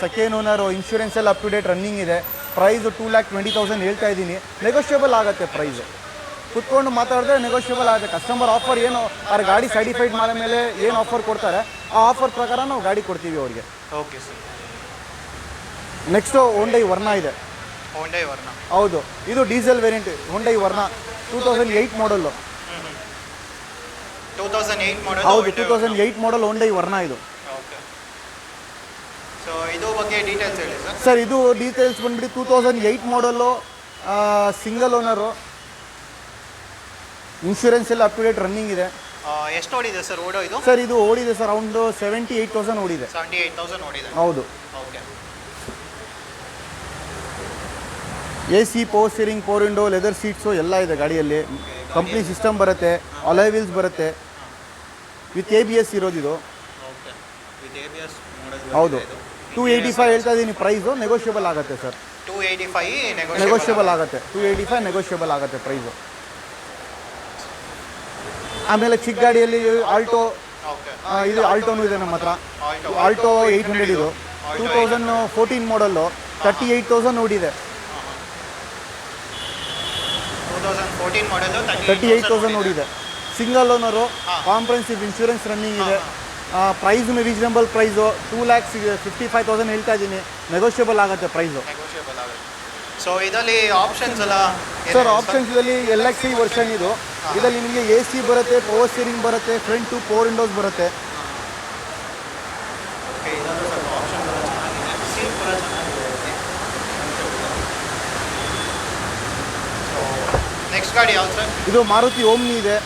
second owner. Insurance ಎಲ್ಲ ಅಪ್ ಟು ಡೇಟ್ ರನ್ನಿಂಗ್ ಇದೆ. ಪ್ರೈಸು 2,20,000 ಹೇಳ್ತಾ ಇದ್ದೀನಿ, ನೆಗೋಷಿಯಬಲ್ ಆಗುತ್ತೆ ಪ್ರೈಸು. ಕುತ್ಕೊಂಡು ಮಾತಾಡಿದ್ರೆ ನೆಗೋಷಿಯಬಲ್ ಆಗುತ್ತೆ. ಕಸ್ಟಮರ್ ಆಫರ್ ಏನು ಅವ್ರ ಗಾಡಿ ಸರ್ಟಿಫೈಡ್ ಮಾಡಿದ ಮೇಲೆ ಏನು ಆಫರ್ ಕೊಡ್ತಾರೆ ಆ ಆಫರ್ ಪ್ರಕಾರ ನಾವು ಗಾಡಿ ಕೊಡ್ತೀವಿ ಅವ್ರಿಗೆ. Okay sir. Next Hyundai Verna ಇದೆ. ಹೋಂಡೈ ವರ್ನ, ಹೌದು, ಇದು ಡೀಸೆಲ್ ವೇರಿಯಂಟ್. Hyundai Verna 2008 ಮಾಡಲ್ಲು. 2008 ಮಾಡಲ್. ಹೌದು, 2008 ಮಾಡಲ್ ಹೋಂಡೈ ವರ್ನ ಇದು. ಓಕೆ. ಸೊ ಇದು ಬಗ್ಗೆ ಡೀಟೇಲ್ಸ್ ಹೇಳಿ ಸರ್. ಸರ್ ಇದು ಡೀಟೇಲ್ಸ್ ಬಂದ್ಬಿಟ್ಟು 2008 ಮಾಡಲ್ಲು, ಸಿಂಗಲ್ ಓನರು. ಇನ್ಶೂರೆನ್ಸ್ ಎಲ್ಲ ಅಪ್ ಟು ಡೇಟ್ ರನ್ನಿಂಗ್ ಇದೆ. ಎಷ್ಟು ಓಡಿದೆ ಸರ್ ಓಡೋ ಇದು? ಸರ್ ಇದು ಓಡಿದೆ ಸರ್, ಅರೌಂಡ್ 78,000 ಓಡಿದೆ. 78,000 ಓಡಿದೆ. ಹೌದು. Okay. AC, power steering, power window, leather seats ಎಲ್ಲ ಇದೆ ಗಾಡಿಯಲ್ಲಿ. ಕಂಪ್ನಿ ಸಿಸ್ಟಮ್ ಬರುತ್ತೆ, ಅಲಾಯ್ ವೀಲ್ಸ್ ಬರುತ್ತೆ, ವಿತ್ ABS ಇರೋದಿದು. ಓಕೆ, ವಿತ್ ABS ಹೌದು. 285 ಹೇಳ್ತಾ ಇದ್ದೀನಿ ಪ್ರೈಸು, ನೆಗೋಷಿಯಬಲ್ ಆಗುತ್ತೆ ಸರ್. 285 ನೆಗೋಷಿಯಬಲ್ ಆಗುತ್ತೆ. 285 ನೆಗೋಷಿಯಬಲ್ ಆಗುತ್ತೆ ಪ್ರೈಸು. ಆಮೇಲೆ ಚಿಕ್ಕ ಗಾಡಿಯಲ್ಲಿ ಆಲ್ಟೋ, ಇದು ಆಲ್ಟೋನು ಇದೆ ನಮ್ಮ ಹತ್ರ. ಆಲ್ಟೋ 800 ಇದು 2014 ಮಾಡಲ್ಲು, 38,000 ಓಡಿದೆ. 2014 ಮಾಡಲ್, 38,000 ಓಡಿದೆ. Single owner, comprehensive insurance running ಇದೆ. ಪ್ರೈಸು ರೀಸನಬಲ್ ಪ್ರೈಸು, 2,55,000 ಹೇಳ್ತಾ ಇದ್ದೀನಿ, ನೆಗೋಷಿಯಬಲ್ ಆಗುತ್ತೆ ಪ್ರೈಸು. ನೆಗೋಷಿಯಬಲ್ ಆಗುತ್ತೆ. ಸೊ ಇದರಲ್ಲಿ ಆಪ್ಷನ್ಸ್ ಎಲ್ಲ ಸರ್, ಆಪ್ಷನ್ಸ್ ಇದರಲ್ಲಿ LXi ವರ್ಷನ್ ಇದು. ಇದರಲ್ಲಿ ನಿಮಗೆ AC ಬರುತ್ತೆ, ಪವರ್ ಸ್ಟೀರಿಂಗ್ ಬರುತ್ತೆ, ಫ್ರಂಟ್ ಟು ಪವರ್ ವಿಂಡೋಸ್ ಬರುತ್ತೆ. ಓಕೆ, ಇದರಲ್ಲೂ ಸ್ವಲ್ಪ ಆಪ್ಷನ್ ಎಲ್ಲ ಚೆನ್ನಾಗಿದೆ, ಸೀಟ್ ಕೂಡ ಚೆನ್ನಾಗಿದೆ. ಸೊ ನೆಕ್ಸ್ಟ್ ಗಾಡಿ ಯಾವ್ದು ಸರ್? ಇದು ಮಾರುತಿ ಓಮ್ನಿ ಇದೆ.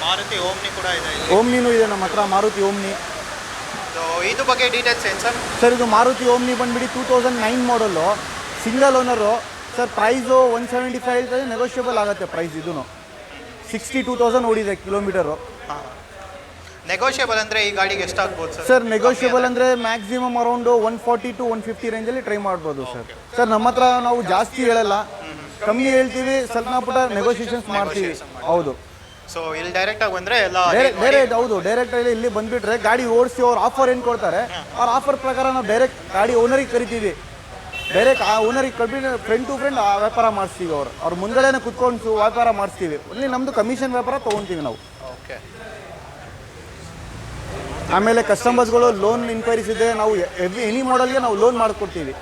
ಮಾರುತಿ ಓಮ್ನಿ ಕೂಡ ಇದೆ ಇಲ್ಲಿ. ಓಮ್ನಿನೂ ಇದೆ ನಮ್ಮ ಹತ್ರ, ಮಾರುತಿ ಓಮ್ನಿ. ಸೊ ಇದು ಬಗ್ಗೆ ಡೀಟೇಲ್ಸ್ ಏನು ಸರ್? ಸರ್ ಇದು ಮಾರುತಿ ಓಮ್ನಿ ಬಂದುಬಿಟ್ಟು 2009 ಮಾಡಲ್ಲು, ಸಿಂಗಲ್ ಓನರು. ಸರ್ ಪ್ರೈಸು 175 ಹೇಳ್ತಾರೆ, ನೆಗೋಷಿಯಬಲ್ ಆಗುತ್ತೆ ಪ್ರೈಸ್. ಇದೂ 62,000 ಓಡಿದೆ ಕಿಲೋಮೀಟರು. ಹಾಂ, ನೆಗೋಷಿಯಬಲ್ ಅಂದರೆ ಈ ಗಾಡಿಗೆ ಎಷ್ಟಾಗ್ಬೋದು ಸರ್? ಸರ್ ನೆಗೋಷಿಯಬಲ್ ಅಂದರೆ ಮ್ಯಾಕ್ಸಿಮಮ್ ಅರೌಂಡು 140 to 150 ರೇಂಜಲ್ಲಿ ಟ್ರೈ ಮಾಡ್ಬೋದು ಸರ್. ಸರ್ ನಮ್ಮ ಹತ್ರ ನಾವು ಜಾಸ್ತಿ ಹೇಳಲ್ಲ, ಕಮ್ಮಿ ಹೇಳ್ತೀವಿ, ಸ್ವಲ್ಪ ಪುಟ ನೆಗೋಷಿಯೇಷನ್ಸ್ ಮಾಡ್ತೀವಿ. ಹೌದು. ಸೊ ಇಲ್ಲಿ ಡೈರೆಕ್ಟಾಗಿ ಬಂದರೆ ಎಲ್ಲ ಬೇರೆ ಹೌದು, ಡೈರೆಕ್ಟ್ ಇಲ್ಲಿ ಬಂದುಬಿಟ್ರೆ ಗಾಡಿ ಓಡಿಸಿ ಅವ್ರು ಆಫರ್ ಏನು ಕೊಡ್ತಾರೆ, ಅವ್ರ ಆಫರ್ ಪ್ರಕಾರ ನಾವು ಡೈರೆಕ್ಟ್ ಗಾಡಿ ಓನರಿಗೆ ಕರಿತೀವಿ. ಡೈರೆಕ್ಟ್ ಆ ಓನರಿಗೆ ಕಟ್ಬಿಟ್ಟು ಫ್ರೆಂಡ್ ಟು ಫ್ರೆಂಡ್ ವ್ಯಾಪಾರ ಮಾಡಿಸ್ತೀವಿ. ಅವ್ರ ಮುಂದೆನೇ ಕುತ್ಕೊಂಡು ವ್ಯಾಪಾರ ಮಾಡಿಸ್ತೀವಿ. ಇಲ್ಲಿ ನಮ್ಮದು ಕಮಿಷನ್ ವ್ಯಾಪಾರ ತೊಗೊತೀವಿ ನಾವು. ಓಕೆ. ಆಮೇಲೆ ಕಸ್ಟಮರ್ಸ್ಗಳು ಲೋನ್ ಇನ್ಕ್ವೈರೀಸ್ ಇದೆ, ನಾವು ಎನಿ ಮಾಡಲ್ಗೆ ನಾವು ಲೋನ್ ಮಾಡಿಕೊಡ್ತೀವಿ.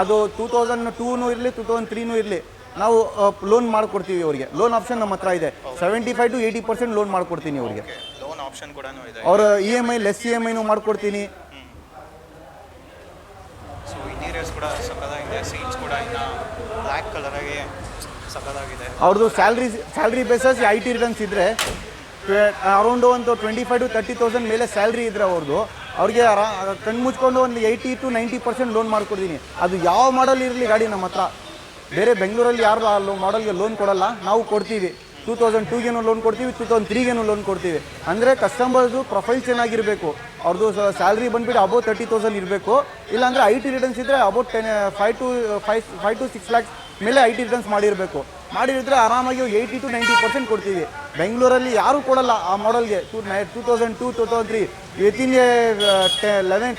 ಅದು 2002 ಇರಲಿ 2003 ಇರಲಿ, ನಾವು ಲೋನ್ ಮಾಡಿಕೊಡ್ತೀವಿ ಅವರಿಗೆ. ಲೋನ್ ಆಪ್ಷನ್ ನಮ್ಮ ಹತ್ರ ಇದೆ. 75 to 80% ಲೋನ್ ಮಾಡಿಕೊಡ್ತೀನಿ ಅವರಿಗೆ. ಲೋನ್ ಆಪ್ಷನ್ ಕೂಡ ಇದೆ. ಅವರ EMI ಲೆಸ್ EMIನೂ ಮಾಡಿಕೊಡ್ತೀನಿ. ಸೊ ಇಂಟೀರಿಯರ್ಸ್ ಕೂಡ ಸಕ್ಕದಾಗಿದೆ, ಸೀಟ್ಸ್ ಕೂಡ ಇನ್ನು ಬ್ಲ್ಯಾಕ್ ಕಲರಾಗಿ ಸಕ್ಕದಾಗಿದೆ. ಅವ್ರದ್ದು ಸ್ಯಾಲ್ರಿ ಬೇಸಸ್ IT ರಿಟರ್ನ್ಸ್ ಇದ್ದರೆ ಅರೌಂಡ್ ಒಂದು 25 to 30,000 ಮೇಲೆ ಸ್ಯಾಲ್ರಿ ಇದ್ದರೆ ಅವ್ರಿಗೆ ಕಣ್ಣು ಮುಚ್ಕೊಂಡು ಒಂದು 80 to 90% ಲೋನ್ ಮಾಡಿಕೊಡ್ತೀನಿ. ಅದು ಯಾವ ಮಾಡಲ್ ಇರಲಿ ಗಾಡಿ ನಮ್ಮ ಹತ್ರ. ಬೇರೆ ಬೆಂಗಳೂರಲ್ಲಿ ಯಾರು ಮಾಡಲ್ಗೆ ಲೋನ್ ಕೊಡಲ್ಲ, ನಾವು ಕೊಡ್ತೀವಿ. 2002ಗೇನು ಲೋನ್ ಕೊಡ್ತೀವಿ, 2003ಗೇನು ಲೋನ್ ಕೊಡ್ತೀವಿ. ಅಂದರೆ ಕಸ್ಟಮರ್ದು ಪ್ರೊಫೈಲ್ ಚೆನ್ನಾಗಿರಬೇಕು, ಅವ್ರದ್ದು ಸ್ಯಾಲ್ರಿ ಬಂದುಬಿಟ್ಟು ಅಬೌವ್ 30,000 ಇರಬೇಕು. ಇಲ್ಲಾಂದರೆ IT ರಿಟರ್ನ್ಸ್ ಇದ್ದರೆ ಅಬೌಟ್ 5 to 6 lakhs ಮೇಲೆ IT ರಿಟರ್ನ್ಸ್ ಮಾಡಿರಬೇಕು. ಮಾಡಿರಿದ್ರೆ ಆರಾಮಾಗಿ 80 to 90% ಕೊಡ್ತೀವಿ. ಬೆಂಗಳೂರಲ್ಲಿ ಯಾರೂ ಕೊಡಲ್ಲ ಆ ಮಾಡಲ್ಗೆ. 2002 2003 ವಿತಿನ್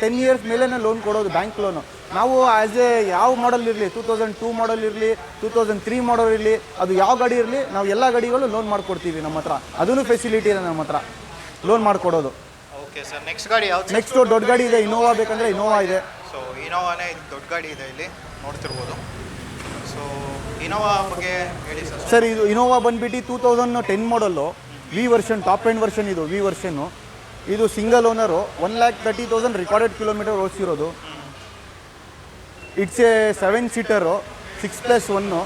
10 ಇಯರ್ಸ್ ಮೇಲೇ ಲೋನ್ ಕೊಡೋದು, ಬ್ಯಾಂಕ್ ಲೋನು. ನಾವು ಆ್ಯಸ್ ಎ ಯಾವ ಮಾಡಲ್ ಇರಲಿ, 2002 ಮಾಡಲ್ ಇರಲಿ 2003 ಮಾಡಲ್ ಇರಲಿ, ಅದು ಯಾವ ಗಾಡಿ ಇರಲಿ, ನಾವು ಎಲ್ಲ ಗಾಡಿಗಳು ಲೋನ್ ಮಾಡಿಕೊಡ್ತೀವಿ ನಮ್ಮ ಹತ್ರ. ಅದೂ ಫೆಸಿಲಿಟಿ ಇದೆ ನಮ್ಮ ಹತ್ರ, ಲೋನ್ ಮಾಡಿಕೊಡೋದು. ಓಕೆ ಸರ್, ನೆಕ್ಸ್ಟ್ ಗಾಡಿ ಯಾವ್ದು? ನೆಕ್ಸ್ಟು ದೊಡ್ಡ ಗಾಡಿ ಇದೆ, ಇನೋವಾ ಬೇಕಂದರೆ ಇನೋವಾ ಇದೆ. ಸೊ ಇನೋವಾನೇ ದೊಡ್ಡ ಗಾಡಿ ಇದೆ, ಇಲ್ಲಿ ನೋಡ್ತಿರ್ಬೋದು. ಸೊ ಇನೋವಾ ಬಗ್ಗೆ ಹೇಳಿ ಸರ್. ಸರ್ ಇದು ಇನೋವಾ ಬಂದುಬಿಟ್ಟು 2010 model, V version, top end version. ಇದು ವಿ ವರ್ಷನ್ನು. ಇದು ಸಿಂಗಲ್ ಓನರು, 130,000 ರೆಕಾರ್ಡೆಡ್ ಕಿಲೋಮೀಟರ್ ಓಡಿಸಿರೋದು. It's a 7 seater, 6+1.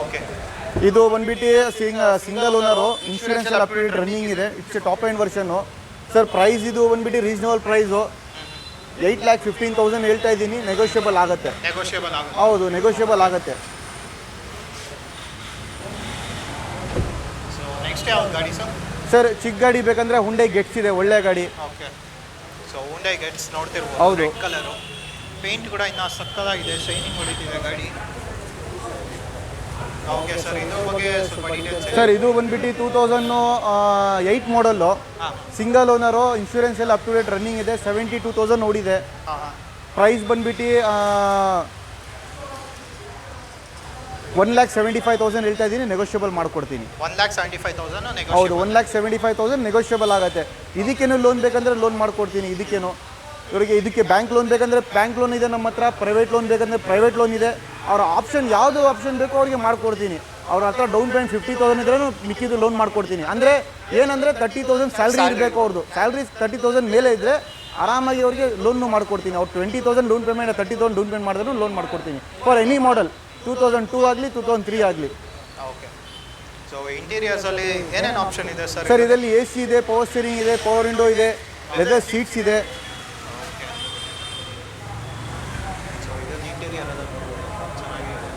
ಓಕೆ. ಇದು ಬಂದುಬಿಟ್ಟು ಸಿಂಗಲ್ ಓನರು, ಇನ್ಶೂರೆನ್ಸ್ ಎಲ್ಲ ಅಪ್ಡೇಟ್ ರನ್ನಿಂಗ್ ಇದೆ. It's a top end version. Sir price ಇದು ಬಂದುಬಿಟ್ಟು ರೀಸನಬಲ್ ಪ್ರೈಸು, 8,15,000 ಹೇಳ್ತಾ ಇದ್ದೀನಿ. ನೆಗೋಷಿಯಬಲ್ ಆಗುತ್ತೆ. ನೆಗೋಷಿಯಬಲ್ ಆಗುತ್ತೆ. ಹೌದು, ನೆಗೋಷಿಯಬಲ್ ಆಗುತ್ತೆ. ಸೊ ನೆಕ್ಸ್ಟ್ ಯಾವ ಗಾಡಿ ಸರ್? ಸರ್ ಚಿಕ್ಕ ಗಾಡಿ ಬೇಕಂದರೆ ಹುಂಡೈ ಗೆಟ್ಸ್ ಇದೆ, ಒಳ್ಳೆ ಗಾಡಿ. ಓಕೆ. ಸೊ ಹುಂಡೈ ಗೆಟ್ಸ್ ನೋಡ್ತಿರ್ಬೋದು. ಹೌದು. ರೆಡ್ ಕಲರು, ಪೇಂಟ್ ಕೂಡ ಇನ್ನೂ ಸಕ್ಕದಾಗಿದೆ, ಶೈನಿಂಗ್ ಹೊಡಿತಿದೆ ಗಾಡಿ. ಓಕೆ ಸರ್, ಇದ್ರ ಬಗ್ಗೆ ಸ್ವಲ್ಪ ಡೀಟೇಲ್ಸ್. ಸರ್ ಇದು ಬಂದುಬಿಟ್ಟು 2008 ಮಾಡಲ್ಲು, ಸಿಂಗಲ್ ಓನರು, ಇನ್ಶೂರೆನ್ಸ್ ಎಲ್ಲ ಅಪ್ ಟು ಡೇಟ್ ರನ್ನಿಂಗ್ ಇದೆ. 72,000 ಓಡಿದೆ. ಪ್ರೈಸ್ ಬಂದುಬಿಟ್ಟು 1,75,000 ಹೇಳ್ತಾ ಇದ್ದೀನಿ. ನೆಗೋಷಿಯಬಲ್ ಮಾಡಿಕೊಡ್ತೀನಿ. 1,75,000 ಹೌದು, 1,75,000 ನೆಗೋಷಿಯಬಲ್ ಆಗುತ್ತೆ. ಇದಕ್ಕೇನು ಲೋನ್ ಬೇಕಂದರೆ ಲೋನ್ ಮಾಡಿಕೊಡ್ತೀನಿ. ಇದಕ್ಕೆ ಬ್ಯಾಂಕ್ ಲೋನ್ ಬೇಕಂದರೆ ಬ್ಯಾಂಕ್ ಲೋನ್ ಇದೆ ನಮ್ಮ ಹತ್ರ. ಪ್ರೈವೇಟ್ ಲೋನ್ ಬೇಕಂದರೆ ಪ್ರೈವೇಟ್ ಲೋನ್ ಇದೆ. ಅವ್ರ ಆಪ್ಷನ್ ಯಾವುದು ಆಪ್ಷನ್ ಬೇಕೋ ಅವ್ರಿಗೆ ಮಾಡಿಕೊಡ್ತೀನಿ. ಅವ್ರ ಹತ್ರ ಡೌನ್ ಪೇಮೆಂಟ್ 50,000 ಇದ್ರೂ ಮಿಕ್ಕಿದ್ದು ಲೋನ್ ಮಾಡಿಕೊಡ್ತೀನಿ. ಅಂದರೆ ಏನಂದರೆ 30,000 ಸ್ಯಾಲ್ರಿ ಇರಬೇಕು. ಅವ್ರದ್ದು ಸ್ಯಾಲ್ರಿ 30,000 ಮೇಲೆ ಇದ್ದರೆ ಆರಾಮಾಗಿ ಅವ್ರಿಗೆ ಲೋನ್ನು ಮಾಡಿಕೊಡ್ತೀನಿ. ಅವ್ರು 20,000 ಡೌನ್ ಪೇಮೆಂಟ್, 30,000 ಡೌನ್ ಪೇಮೆಂಟ್ ಮಾಡಿದ್ರು ಲೋನ್ ಮಾಡಿಕೊಡ್ತೀನಿ. ಫಾರ್ ಎನಿ ಮಾಡಲ್, 2002 ಆಗಲಿ 2003 ಆಗಲಿ. ಓಕೆ. ಸೊ ಇಂಟೀರಿಯರ್ಸಲ್ಲಿ ಏನೇನು ಆಪ್ಷನ್ ಇದೆ ಸರ್? ಸರ್ ಇದರಲ್ಲಿ AC ಇದೆ, ಪವರ್ ಸ್ಟೀರಿಂಗ್ ಇದೆ, ಪವರ್ ವಿಂಡೋ ಇದೆ, ಲೆದರ್ ಸೀಟ್ಸ್ ಇದೆ. ಸೊ ಇದು ಇಂಟೀರಿಯರ್ ಅದ ಚೆನ್ನಾಗಿದೆ.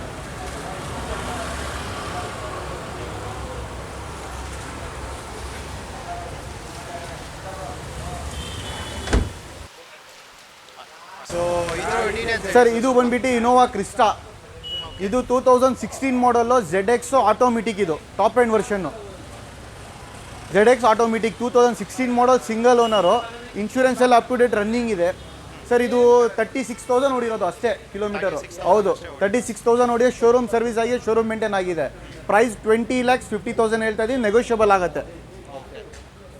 ಸೊ ಇದು ಡೀಟೇಲ್ಸ್. ಸರ್ ಇದು ಬಂದುಬಿಟ್ಟು ಇನೋವಾ ಕ್ರಿಸ್ಟಾ. ಇದು 2016 ಮಾಡಲ್ಲು, ZX ಆಟೋಮೆಟಿಕ್. ಇದು ಟಾಪ್ ಎಂಡ್ ವರ್ಷನ್ನು, ZX ಆಟೋಮೆಟಿಕ್. 2016 ಮಾಡಲ್, ಸಿಂಗಲ್ ಓನರು, ಇನ್ಶೂರೆನ್ಸ್ ಎಲ್ಲ ಅಪ್ ಟು ಡೇಟ್ ರನ್ನಿಂಗ್ ಇದೆ. ಸರ್ ಇದು 36,000 ಓಡಿರೋದು ಅಷ್ಟೇ ಕಿಲೋಮೀಟರು. ಹೌದು, 36,000 ಓಡಿಯೋ. ಶೋರೂಮ್ ಸರ್ವಿಸ್ ಆಗಿ ಶೋರೂಮ್ ಮೇಂಟೈನ್ ಆಗಿದೆ. ಪ್ರೈಸ್ 20,50,000 ಹೇಳ್ತಾ ಇದ್ದೀನಿ. ನೆಗೋಷಿಯಬಲ್ ಆಗುತ್ತೆ.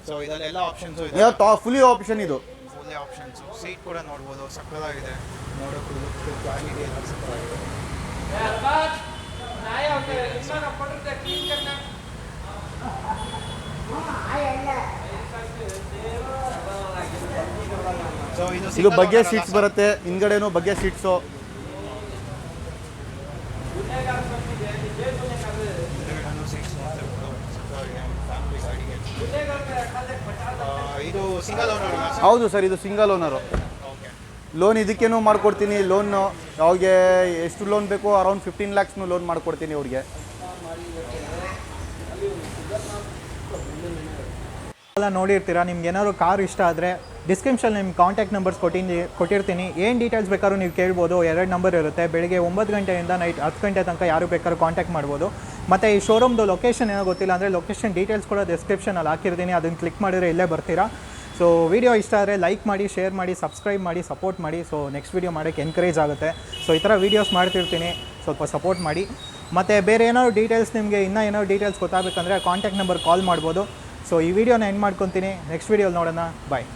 ಸೊ ಇದಲ್ಲೆಲ್ಲ ಆಪ್ಷನ್ಸು ಇದೆ. ಫುಲ್ಲಿ ಆಪ್ಷನ್ ಇದು. Fully options. ಸೀಟ್ ಕೂಡ ನೋಡ್ಬೋದು, ಸಕ್ಕದಾಗಿದೆ. ನೋಡೋಕ್ಕೂ ಕ್ವಾಲಿಟಿ ಎಲ್ಲ ಸಕ್ಕದಾಗಿದೆ. ಸೊ ಇದು ಬಗ್ಗೆ ಸೀಟ್ಸ್ ಬರುತ್ತೆ, ಹಿಂದ್ಗಡೆನೂ ಬಗ್ಗೆ ಸೀಟ್ಸು. ಸೀಟ್ಸ್ ಸಿಂಗಲ್ ಓನರ್ ಹೌದು ಸರ್, ಇದು ಸಿಂಗಲ್ ಓನರು. ಓಕೆ. ಲೋನ್ ಇದಕ್ಕೇನು ಮಾಡ್ಕೊಡ್ತೀನಿ. ಲೋನು ಅವ್ರಿಗೆ ಎಷ್ಟು ಲೋನ್ ಬೇಕೋ ಅರೌಂಡ್ 15 lakhsನು ಲೋನ್ ಮಾಡ್ಕೊಡ್ತೀನಿ ಅವ್ರಿಗೆ. ಎಲ್ಲ ನೋಡಿರ್ತೀರಾ. ನಿಮ್ಗೆ ಏನಾದ್ರು ಕಾರ್ ಇಷ್ಟ ಆದರೆ ಡಿಸ್ಕ್ರಿಪ್ಷನ್ ನಿಮ್ಮ ಕಾಂಟ್ಯಾಕ್ಟ್ ನಂಬರ್ಸ್ ಕೊಟ್ಟಿರ್ತೀನಿ. ಏನು ಡೀಟೇಲ್ಸ್ ಬೇಕಾದ್ರೂ ನೀವು ಕೇಳ್ಬೋದು. 2 ನಂಬರ್ ಇರುತ್ತೆ. ಬೆಳಿಗ್ಗೆ 9 ಗಂಟೆಯಿಂದ ನೈಟ್ 10 ಗಂಟೆ ತನಕ ಯಾರು ಬೇಕಾದ್ರೂ ಕಾಂಟ್ಯಾಕ್ಟ್ ಮಾಡ್ಬೋದು. ಮತ್ತು ಈ ಶೋರೂಮ್ದು ಲೊಕೇಶನ್ ಏನೋ ಗೊತ್ತಿಲ್ಲ ಅಂದರೆ ಲೊಕೇಶನ್ ಡೀಟೇಲ್ಸ್ ಕೂಡ ಡಿಸ್ಕ್ರಿಪ್ಷನಲ್ಲಿ ಹಾಕಿರ್ತೀನಿ. ಅದನ್ನು ಕ್ಲಿಕ್ ಮಾಡಿದರೆ ಇಲ್ಲೇ ಬರ್ತೀರಾ. ಸೊ ವಿಡಿಯೋ ಇಷ್ಟ ಆದರೆ ಲೈಕ್ ಮಾಡಿ, ಶೇರ್ ಮಾಡಿ, ಸಬ್ಸ್ಕ್ರೈಬ್ ಮಾಡಿ, ಸಪೋರ್ಟ್ ಮಾಡಿ. ಸೊ ನೆಕ್ಸ್ಟ್ ವೀಡಿಯೋ ಮಾಡೋಕ್ಕೆ ಎನ್ಕರೇಜ್ ಆಗುತ್ತೆ. ಸೊ ಈ ಥರ ವೀಡಿಯೋಸ್ ಮಾಡ್ತಿರ್ತೀನಿ, ಸ್ವಲ್ಪ ಸಪೋರ್ಟ್ ಮಾಡಿ. ಮತ್ತು ಬೇರೆ ಏನಾದ್ರು ಡೀಟೇಲ್ಸ್ ನಿಮಗೆ ಇನ್ನೂ ಏನಾದ್ರು ಡೀಟೇಲ್ಸ್ ಗೊತ್ತಾಗಬೇಕಂದ್ರೆ ಕಾಂಟ್ಯಾಕ್ಟ್ ನಂಬರ್ ಕಾಲ್ ಮಾಡ್ಬೋದು. ಸೊ ಈ ವಿಡಿಯೋನ ಎಂಡ್ ಮಾಡ್ಕೊತೀನಿ. ನೆಕ್ಸ್ಟ್ ವೀಡಿಯೋಲಿ ನೋಡೋಣ. ಬಾಯ್.